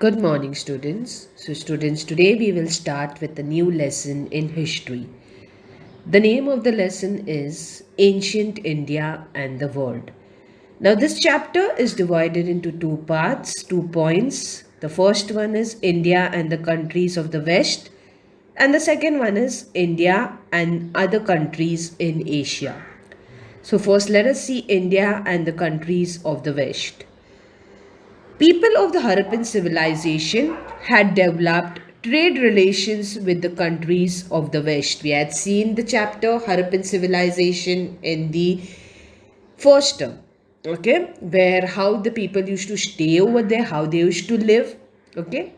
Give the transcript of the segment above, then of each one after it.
Good morning, students. Students, today we will start with a new lesson in history. The name of the lesson is Ancient India and the World. Now, this chapter is divided into two parts, 2 points. The first one is India and the countries of the West, and the second one is India and other countries in Asia. So, first, let us see India and the countries of the West. People of the Harappan civilization had developed trade relations with the countries of the West. We had seen the chapter Harappan civilization in the first term, okay, where how the people used to stay over there, how they used to live, okay.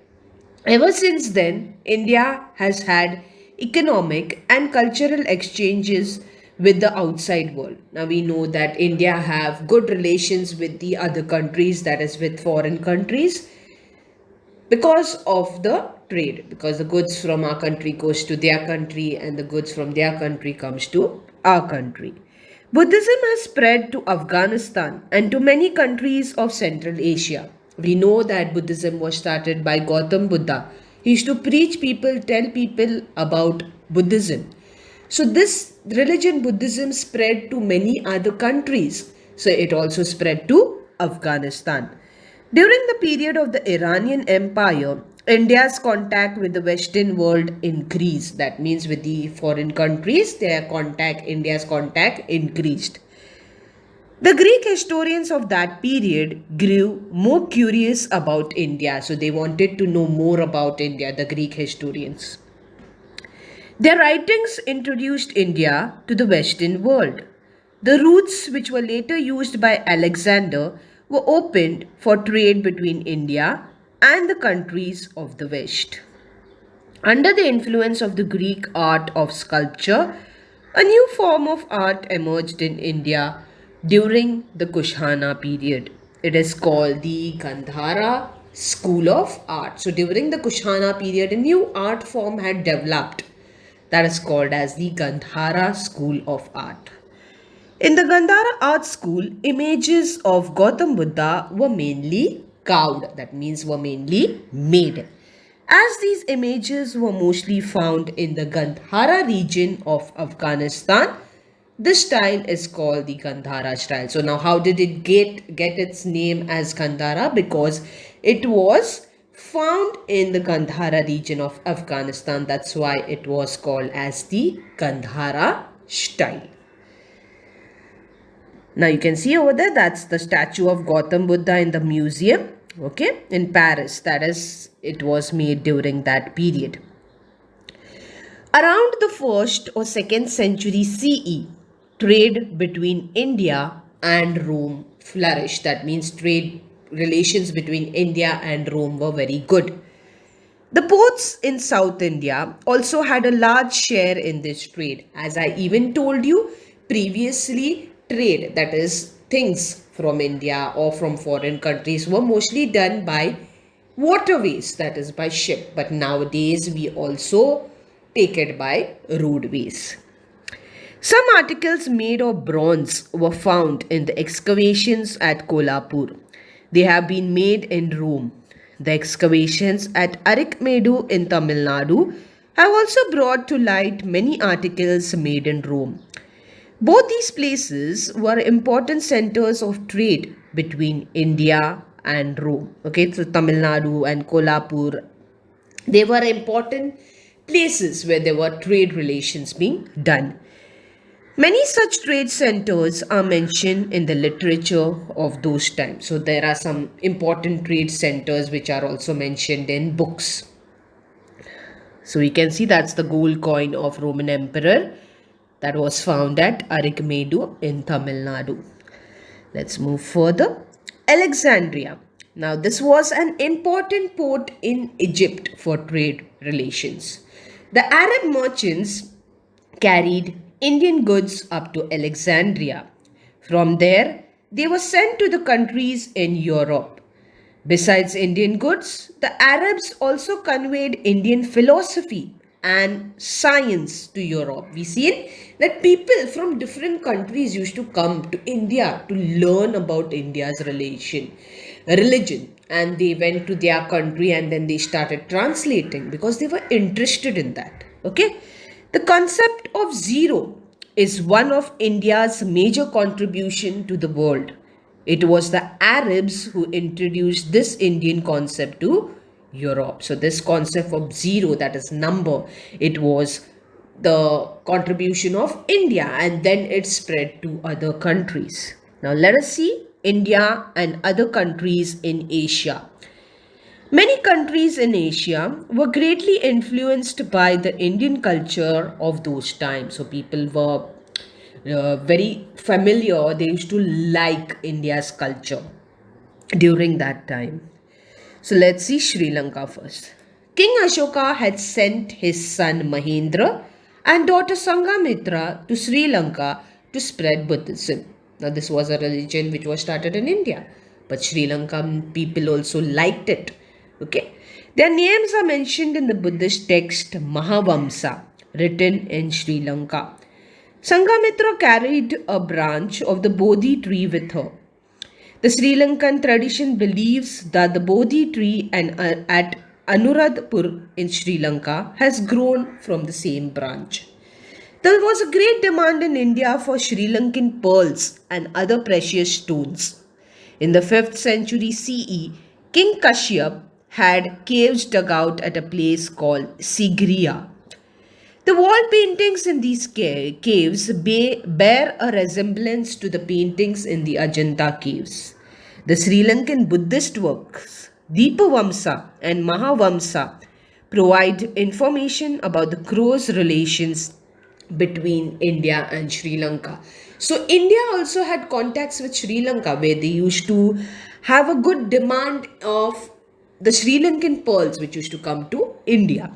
Ever since then, India has had economic and cultural exchanges with the outside world. Now we know that India have good relations with the other countries, that is with foreign countries, because of the trade, because the goods from our country goes to their country and the goods from their country comes to our country. Buddhism has spread to Afghanistan and to many countries of Central Asia. We know that Buddhism was started by Gautam Buddha. He used to preach people, tell people about Buddhism. So this religion Buddhism spread to many other countries. So it also spread to Afghanistan. During the period of the Iranian Empire, India's contact with the Western world increased. That means with the foreign countries, India's contact increased. The Greek historians of that period grew more curious about India. So they wanted to know more about India, the Greek historians. Their writings introduced India to the Western world. The routes, which were later used by Alexander, were opened for trade between India and the countries of the West. Under the influence of the Greek art of sculpture, a new form of art emerged in India during the Kushana period. It is called the Gandhara School of Art. So, during the Kushana period, a new art form had developed that is called as the Gandhara School of Art. In the Gandhara art school, images of Gautam Buddha were mainly carved, that means were mainly made. As these images were mostly found in the Gandhara region of Afghanistan, this style is called the Gandhara style. So now how did it get its name as Gandhara? Because it was found in the Gandhara region of Afghanistan. That's why it was called as the Gandhara style. Now you can see over there, that's the statue of Gautam Buddha in the museum, okay, in Paris. That is, it was made during that period. Around the 1st or 2nd century CE, trade between India and Rome flourished. That means trade relations between India and Rome were very good. The ports in South India also had a large share in this trade. As I even told you previously, trade, that is, things from India or from foreign countries, were mostly done by waterways, that is, by ship. But nowadays, we also take it by roadways. Some articles made of bronze were found in the excavations at Kolhapur. They have been made in Rome. The excavations at Arikmedu in Tamil Nadu have also brought to light many articles made in Rome. Both these places were important centers of trade between India and Rome. Okay, so Tamil Nadu and Kolhapur, they were important places where there were trade relations being done. Many such trade centers are mentioned in the literature of those times. So there are some important trade centers which are also mentioned in books. So you can see that's the gold coin of Roman emperor that was found at Arikmedu in Tamil Nadu. Let's move further. Alexandria. Now this was an important port in Egypt for trade relations. The Arab merchants carried Indian goods up to Alexandria. From there, they were sent to the countries in Europe. Besides Indian goods, the Arabs also conveyed Indian philosophy and science to Europe. We see that people from different countries used to come to India to learn about India's relation. religion, and they went to their country and then they started translating because they were interested in that. Okay, the concept of zero is one of India's major contribution to the world. It was the Arabs who introduced this Indian concept to Europe. So this concept of zero, that is number, it was the contribution of India and then it spread to other countries. Now let us see India and other countries in Asia. Many countries in Asia were greatly influenced by the Indian culture of those times. So people were very familiar, they used to like India's culture during that time. So let's see Sri Lanka first. King Ashoka had sent his son Mahendra and daughter Sanghamitra to Sri Lanka to spread Buddhism. Now, this was a religion which was started in India, but Sri Lankan people also liked it. Okay, their names are mentioned in the Buddhist text Mahavamsa, written in Sri Lanka. Sanghamitra carried a branch of the Bodhi tree with her. The Sri Lankan tradition believes that the Bodhi tree at Anuradhapur in Sri Lanka has grown from the same branch. There was a great demand in India for Sri Lankan pearls and other precious stones. In the 5th century CE, King Kashyap had caves dug out at a place called Sigriya. The wall paintings in these caves bear a resemblance to the paintings in the Ajanta caves. The Sri Lankan Buddhist works, Deepavamsa and Mahavamsa, provide information about the close relations between India and Sri Lanka. So, India also had contacts with Sri Lanka where they used to have a good demand of the Sri Lankan pearls which used to come to India.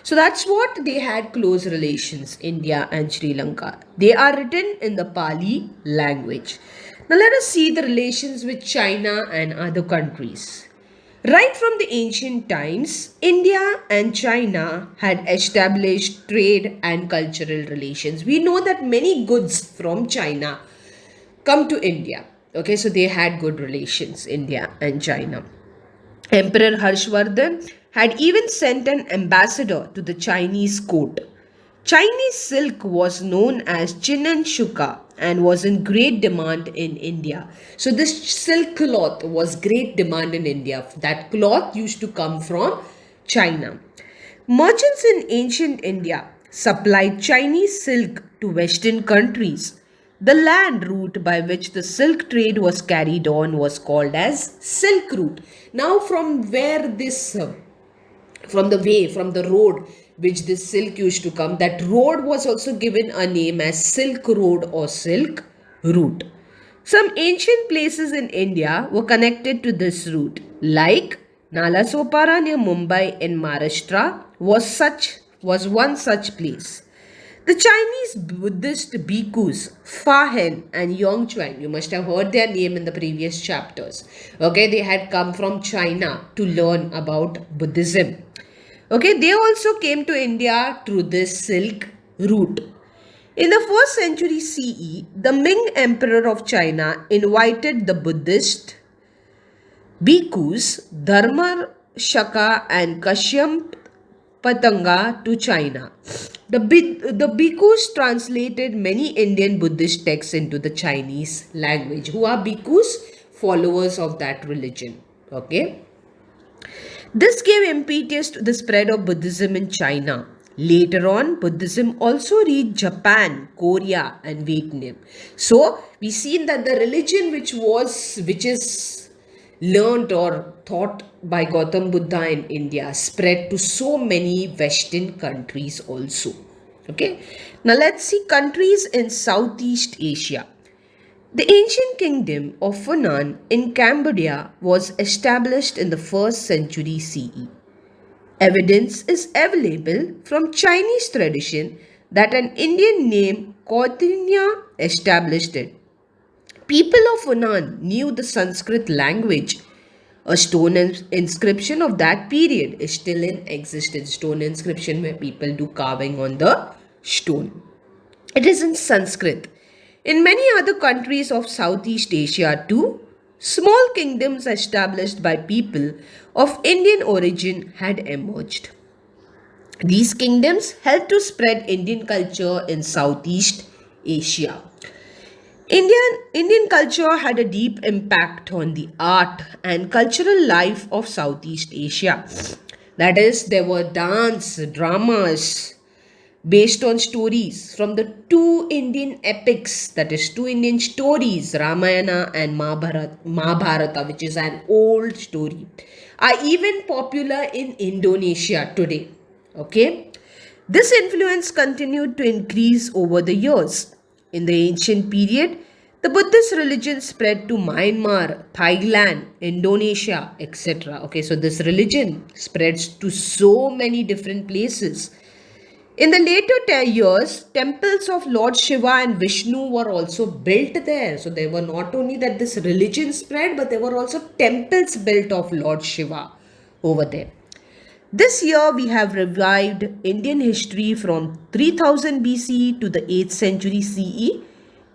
So that's what they had close relations, India and Sri Lanka. They are written in the Pali language. Now let us see the relations with China and other countries. Right from the ancient times, India and China had established trade and cultural relations. We know that many goods from China come to India. Okay, so they had good relations, India and China. Emperor Harshvardhan had even sent an ambassador to the Chinese court. Chinese silk was known as Chinan Shuka and was in great demand in India. So this silk cloth was great demand in India. That cloth used to come from China. Merchants in ancient India supplied Chinese silk to Western countries. The land route by which the silk trade was carried on was called as Silk Route. Now, from where this, from the way, from the road which this silk used to come, that road was also given a name as Silk Road or Silk Route. Some ancient places in India were connected to this route, like Nalasopara near Mumbai in Maharashtra was one such place. The Chinese Buddhist bhikkhus, Fa and Yongchuan, you must have heard their name in the previous chapters. Okay, they had come from China to learn about Buddhism. Okay, they also came to India through this silk route. In the 1st century CE, the Ming Emperor of China invited the Buddhist bhikkhus Dharma Shaka and Kashyap Patanga to China. The bhikkhus translated many Indian Buddhist texts into the Chinese language. Who are bhikkhus? Followers of that religion. Okay. This gave impetus to the spread of Buddhism in China. Later on, Buddhism also reached Japan, Korea, and Vietnam. So we seen that the religion which is learned or taught by Gautam Buddha in India spread to so many Western countries also. Okay. Now let's see countries in Southeast Asia. The ancient kingdom of Funan in Cambodia was established in the 1st century CE. Evidence is available from Chinese tradition that an Indian named Kautilya established it. People of Funan knew the Sanskrit language. A stone inscription of that period is still in existence. Stone inscription where people do carving on the stone. It is in Sanskrit. In many other countries of Southeast Asia too, Small kingdoms established by people of Indian origin had emerged. These kingdoms helped to spread Indian culture in Southeast Asia. Indian culture had a deep impact on the art and cultural life of Southeast Asia. That is, there were dance, dramas based on stories from the two Indian epics, that is, two Indian stories, Ramayana and Mahabharata, which is an old story, are even popular in Indonesia today. Okay, this influence continued to increase over the years. In the ancient period, the Buddhist religion spread to Myanmar, Thailand, Indonesia, etc. Okay, so this religion spreads to so many different places. In the later years, temples of Lord Shiva and Vishnu were also built there. So there were not only that this religion spread, but there were also temples built of Lord Shiva over there. This year, we have revived Indian history from 3000 BC to the 8th century CE.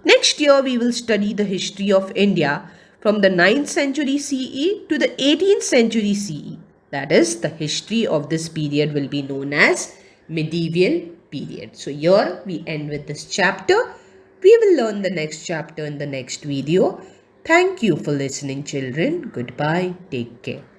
Next year, we will study the history of India from the 9th century CE to the 18th century CE. That is, the history of this period will be known as medieval period. So, here we end with this chapter. We will learn the next chapter in the next video. Thank you for listening, children. Goodbye. Take care.